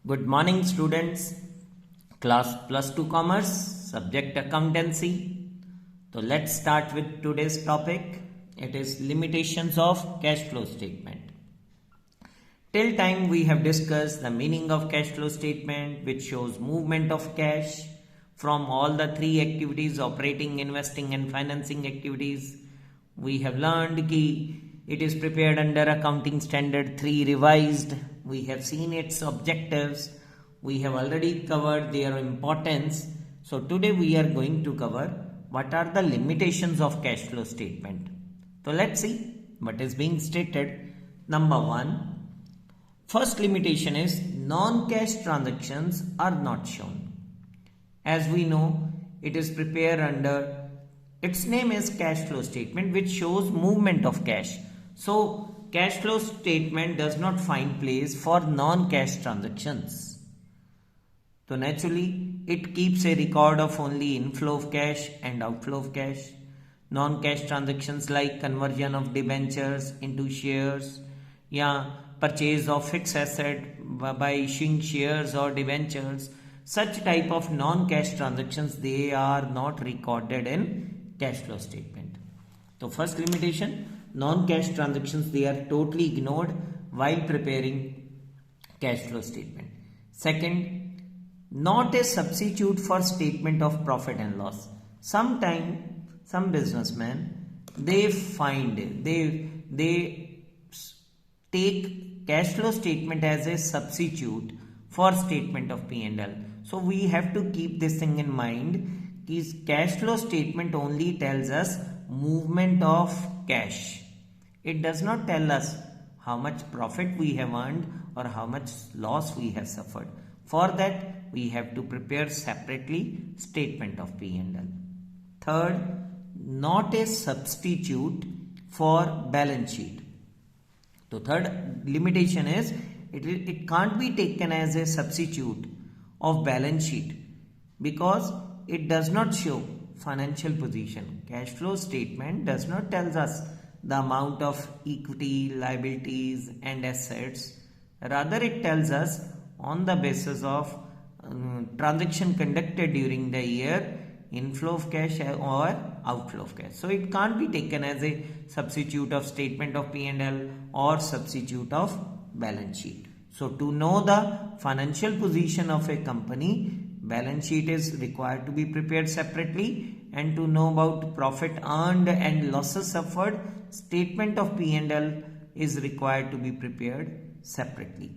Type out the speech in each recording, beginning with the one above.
Good morning, students. Class plus 2 commerce, subject accountancy. So let's start with today's topic. It is limitations of cash flow statement. Till time we have discussed the meaning of cash flow statement, which shows movement of cash from all the three activities: operating, investing and financing activities. We have learned that it is prepared under accounting standard 3 revised. We have seen its objectives. We have already covered their importance. So today we are going to cover what are the limitations of cash flow statement. So let's see what is being stated. Number 1. First limitation is non-cash transactions are not shown. As we know, it is prepared under, its name is cash flow statement, which shows movement of cash. So cash flow statement does not find place for non-cash transactions. So naturally, it keeps a record of only inflow of cash and outflow of cash. Non-cash transactions like conversion of debentures into shares, purchase of fixed asset by issuing shares or debentures, such type of non-cash transactions, they are not recorded in cash flow statement. So first limitation, non-cash transactions, they are totally ignored while preparing cash flow statement. Second, not a substitute for statement of profit and loss. Sometimes some businessmen, they take cash flow statement as a substitute for statement of P&L. So we have to keep this thing in mind. This cash flow statement only tells us movement of cash. It does not tell us how much profit we have earned or how much loss we have suffered. For that, we have to prepare separately statement of P&L. Third, not a substitute for balance sheet. So third limitation is it can't be taken as a substitute of balance sheet because it does not show financial position. Cash flow statement does not tell us the amount of equity, liabilities and assets. Rather, it tells us on the basis of transaction conducted during the year, inflow of cash or outflow of cash. So it can't be taken as a substitute of statement of P&L or substitute of balance sheet. So to know the financial position of a company, balance sheet is required to be prepared separately, and to know about profit earned and losses suffered, statement of P&L is required to be prepared separately.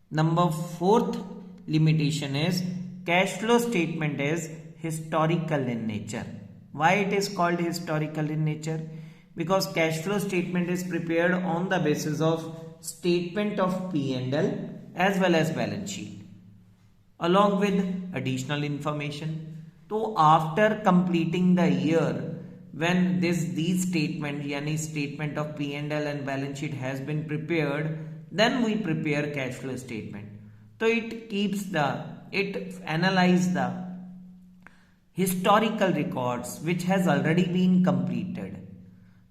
Number 4th limitation is cash flow statement is historical in nature. Why it is called historical in nature? Because cash flow statement is prepared on the basis of statement of P&L as well as balance sheet along with additional information. So after completing the year, when these statement, statement of P&L and balance sheet has been prepared, then we prepare cash flow statement. So it analyzes the historical records which has already been completed.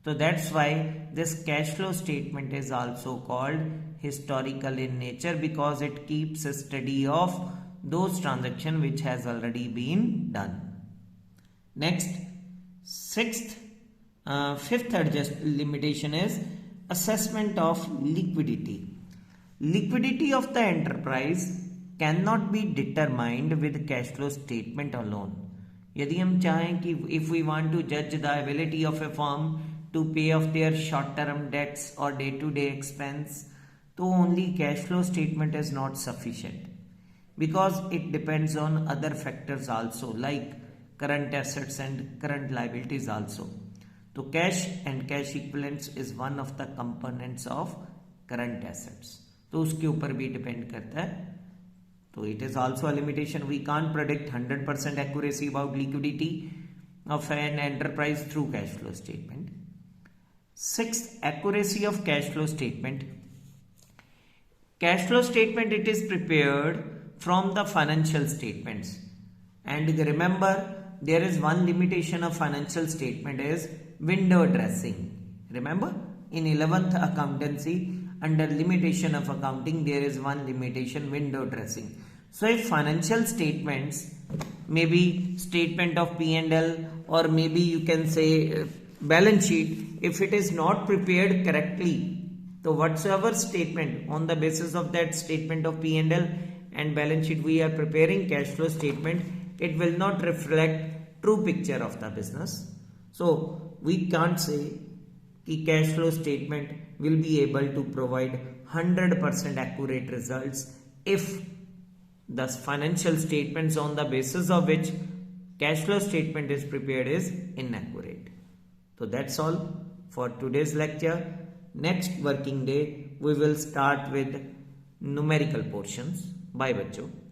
So that's why this cash flow statement is also called historical in nature, because it keeps a study of those transactions which has already been done. Next, fifth limitation is assessment of liquidity. Liquidity of the enterprise cannot be determined with cash flow statement alone. यदि हम चाहें कि if we want to judge the ability of a firm to pay off their short-term debts or day-to-day expense, तो only cash flow statement is not sufficient, because it depends on other factors also, like current assets and current liabilities also. So cash and cash equivalents is one of the components of current assets. तो उसके ऊपर भी depend करता है. So it is also a limitation. We can't predict 100% accuracy about liquidity of an enterprise through cash flow statement. Sixth, accuracy of cash flow statement. Cash flow statement, it is prepared from the financial statements. And remember, there is one limitation of financial statement is window dressing. Remember, in 11th accountancy, under limitation of accounting, there is one limitation, window dressing. So if financial statements, maybe statement of P&L, or maybe you can say balance sheet, if it is not prepared correctly, so whatsoever statement on the basis of that statement of P&L and balance sheet we are preparing cash flow statement, it will not reflect true picture of the business. So we can't say कि cash flow statement will be able to provide 100% accurate results if the financial statements on the basis of which cash flow statement is prepared is inaccurate. So that's all for today's lecture. Next working day we will start with numerical portions. Bye बच्चों.